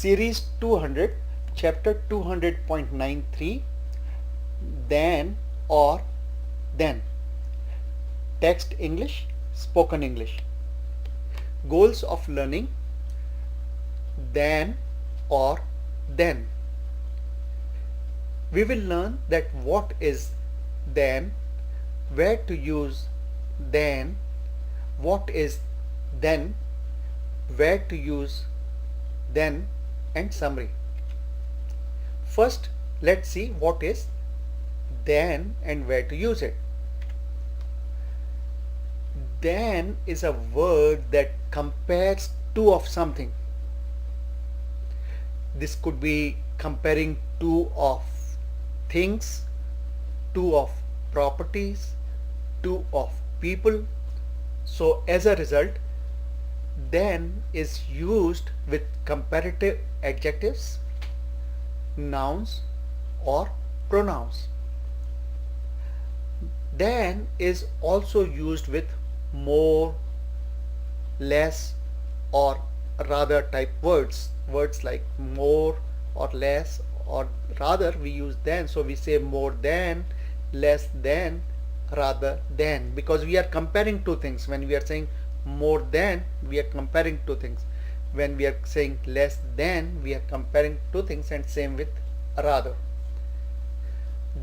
Series 200, Chapter 200.93, Then or Then. Text English, Spoken English. Goals of learning: then or then. We will learn that what is then, where to use then, what is then, where to use then, and summary. First, let's see what is then and where to use it. Then is a word that compares two of something. This could be comparing two of things, two of properties, two of people. So as a result, then is used with comparative adjectives, nouns, or pronouns. Then is also used with more, less, or rather type words. Words like more or less or rather we use then. So we say more than, less than, rather than, because we are comparing two things. When we are saying more than, we are comparing two things. When we are saying less than, we are comparing two things, and same with rather.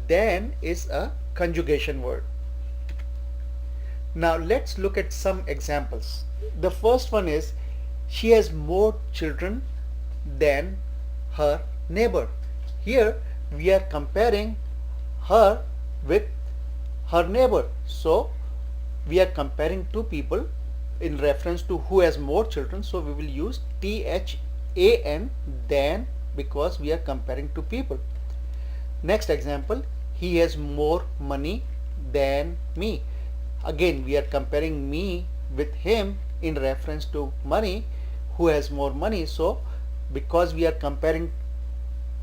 Then is a conjugation word. Now let's look at some examples. The first one is, she has more children than her neighbor. Here we are comparing her with her neighbor. So we are comparing two people in reference to who has more children. So we will use THAN than, because we are comparing two people. Next example, he has more money than me. Again, we are comparing me with him in reference to money, who has more money. So because we are comparing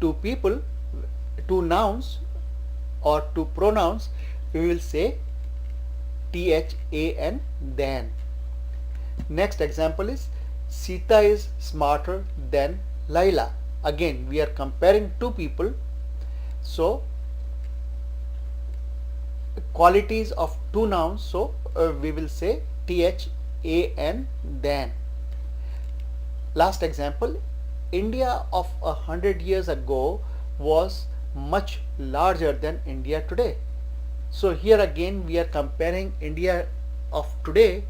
two people, two nouns or two pronouns, we will say THAN than. Next example is, Sita is smarter than Laila. Again, we are comparing two people. So qualities of two nouns, so we will say THAN than. Last example, India of 100 years ago was much larger than India today. So here again we are comparing India of today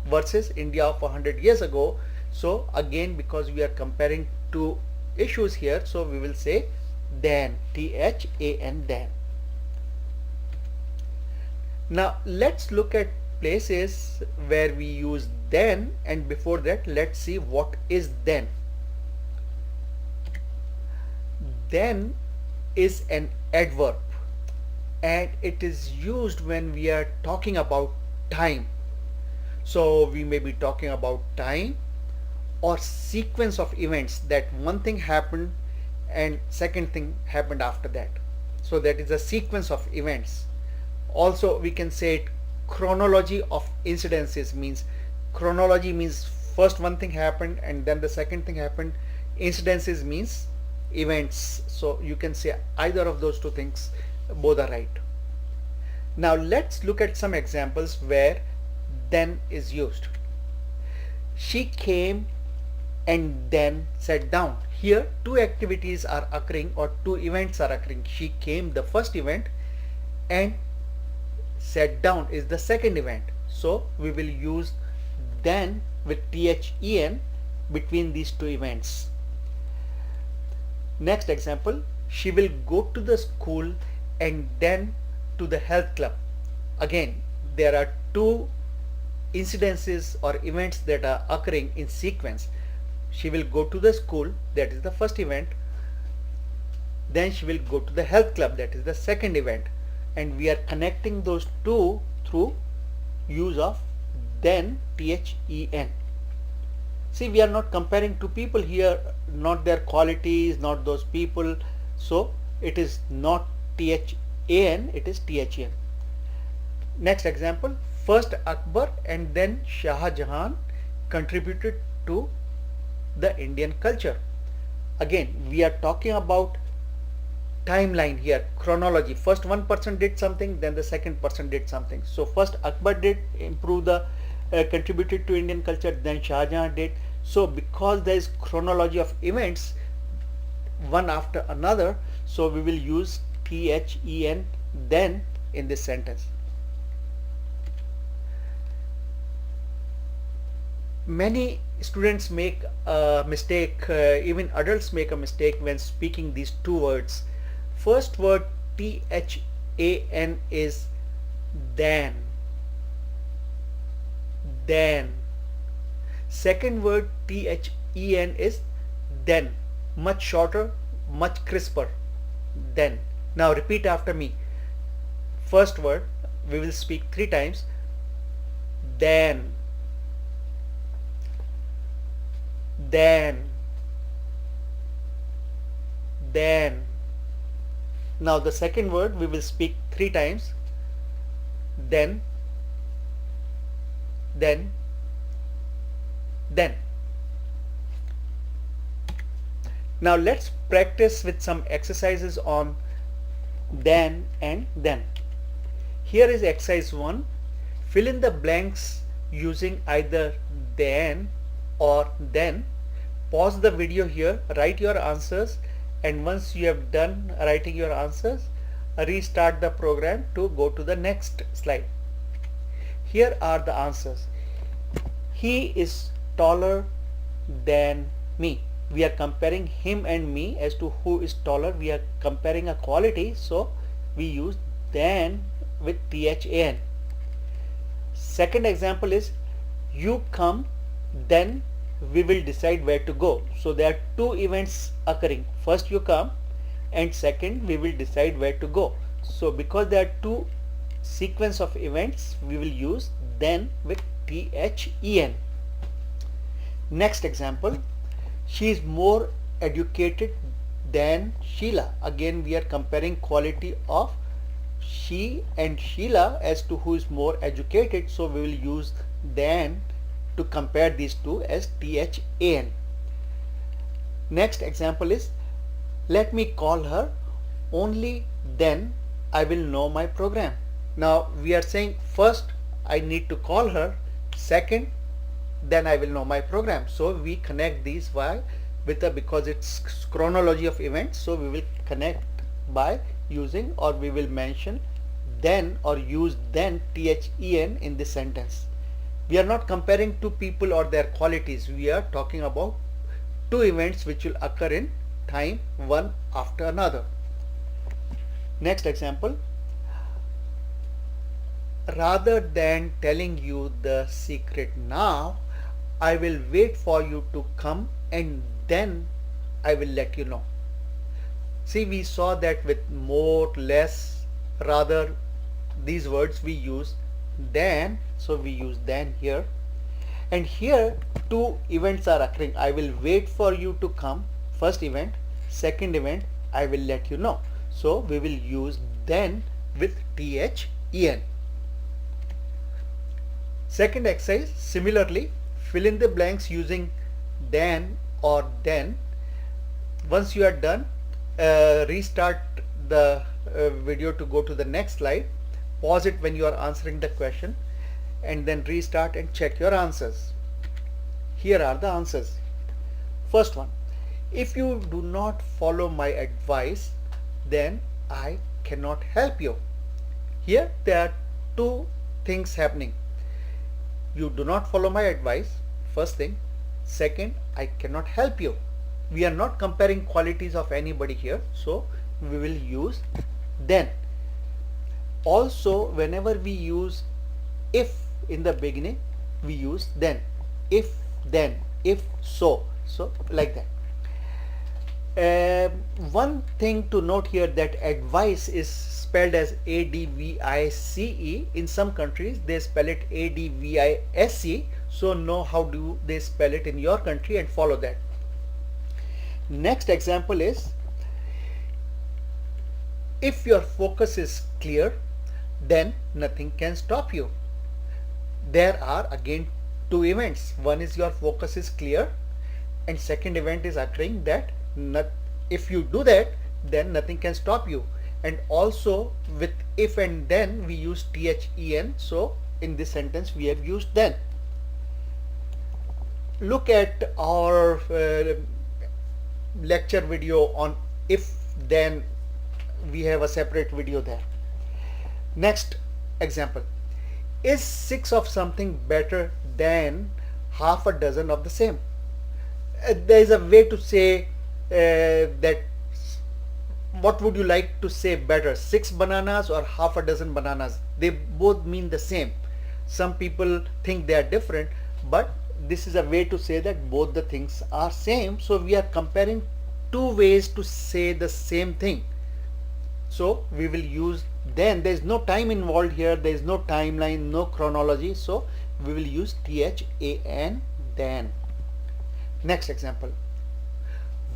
versus India of 100 years ago. So again, because we are comparing two issues here, so we will say than, THAN than. Now let's look at places where we use then, and before that let's see what is then. Then is an adverb and it is used when we are talking about time. So we may be talking about time or sequence of events, that one thing happened and second thing happened after that. So that is a sequence of events. Also we can say it chronology of incidences, means chronology means first one thing happened and then the second thing happened. Incidences means events. So you can say either of those two things, both are right. Now let's look at some examples where then is used. She came and then sat down. Here two activities are occurring or two events are occurring. She came, the first event, and sat down is the second event. So we will use then with THEN between these two events. Next example, she will go to the school and then to the health club. Again, there are two incidences or events that are occurring in sequence. She will go to the school, that is the first event. Then she will go to the health club, that is the second event. And we are connecting those two through use of then, THEN. See, we are not comparing two people here, not their qualities, not those people. So it is not THAN, it is THEN. Next example, first Akbar and then Shah Jahan contributed to the Indian culture. Again, we are talking about timeline here, chronology. First one person did something, then the second person did something. So first Akbar did improve the contributed to Indian culture, then Shah Jahan did. So because there is chronology of events one after another, so we will use THEN then in this sentence. Many students make a mistake, even adults make a mistake when speaking these two words. First word THAN is than. Then. Second word THEN is then. Much shorter, much crisper. Then. Now repeat after me. First word we will speak 3 times. Then. Then. Then. Now the second word we will speak 3 times. Then. Then. Then. Now let's practice with some exercises on then and then. Here is exercise 1. Fill in the blanks using either then or then. Pause the video here, write your answers, and once you have done writing your answers, restart the program to go to the next slide. Here are the answers. He is taller than me. We are comparing him and me as to who is taller. We are comparing a quality, so we use than with THAN. Second example is you come, then we will decide where to go. So there are two events occurring. First you come, and second we will decide where to go. So because there are two sequence of events, we will use then with THEN. Next example, she is more educated than Sheila. Again we are comparing quality of she and Sheila as to who is more educated, so we will use than to compare these two as THAN. Next example is let me call her, only then I will know my program. Now we are saying first I need to call her, second then I will know my program. So we connect these by with the, because it's chronology of events, so we will connect by using, or we will mention then or use then THEN in this sentence. We are not comparing two people or their qualities. We are talking about two events which will occur in time one after another. Next example, rather than telling you the secret now, I will wait for you to come and then I will let you know. See, we saw that with more, less, rather, these words we use than, so we use than here. And here two events are occurring. I will wait for you to come, first event. Second event, I will let you know. So we will use then with THEN. Second exercise, similarly, fill in the blanks using then or then. Once you are done, restart the video to go to the next slide. Pause it when you are answering the question and then restart and check your answers. Here are the answers. First one, if you do not follow my advice, then I cannot help you. Here there are two things happening. You do not follow my advice, first thing. Second, I cannot help you. We are not comparing qualities of anybody here, so we will use then. Also, whenever we use if in the beginning, we use then. If, then, if, so like that. One thing to note here, that advice is spelled as ADVICE. In some countries they spell it ADVISE, so know how do they spell it in your country and follow that. Next example is, if your focus is clear, then nothing can stop you. There are again two events. One is your focus is clear, and second event is occurring that Not, if you do that, then nothing can stop you. And also with if and then we use then. So in this sentence we have used then. Look at our lecture video on if then. We have a separate video there. Next example. Is 6 of something better than half a dozen of the same? There is a way to say that. What would you like to say better, 6 bananas or half a dozen bananas? They both mean the same. Some people think they are different, but this is a way to say that both the things are same. So we are comparing two ways to say the same thing. So we will use then. There is no time involved here, there is no timeline, no chronology, so we will use THAN then. Next example.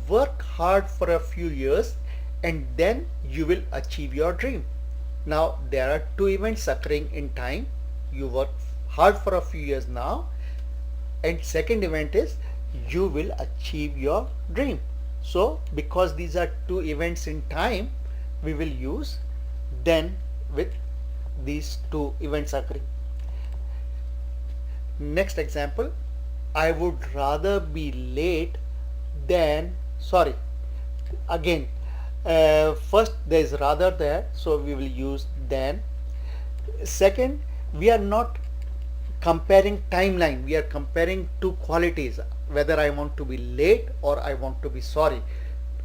Work hard for a few years and then you will achieve your dream. Now there are two events occurring in time. You work hard for a few years now, and second event is you will achieve your dream. So because these are two events in time, we will use then with these two events occurring. Next example. I would rather be late than sorry. Again, first there is rather there, so we will use then. Second, we are not comparing timeline, we are comparing two qualities, whether I want to be late or I want to be sorry.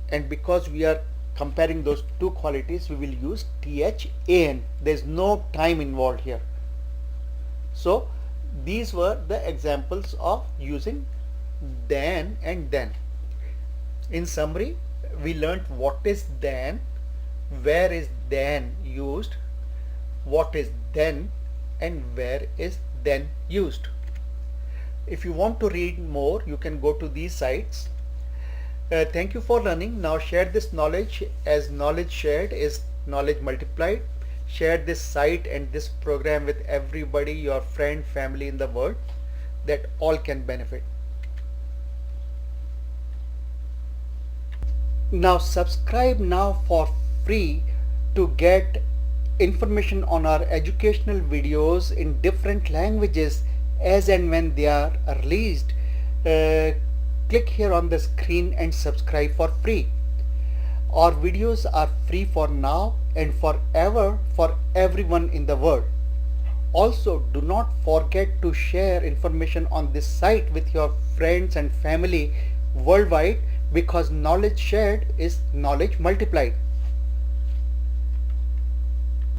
And because we are comparing those two qualities, we will use THAN. There is no time involved here. So these were the examples of using then and then. In summary, we learnt what is then, where is then used, what is then, and where is then used. If you want to read more, you can go to these sites. Thank you for learning. Now share this knowledge, as knowledge shared is knowledge multiplied. Share this site and this program with everybody, your friend, family in the world, that all can benefit. Now subscribe now for free to get information on our educational videos in different languages as and when they are released. Click here on the screen and subscribe for free. Our videos are free for now and forever for everyone in the world. Also, do not forget to share information on this site with your friends and family worldwide, because knowledge shared is knowledge multiplied.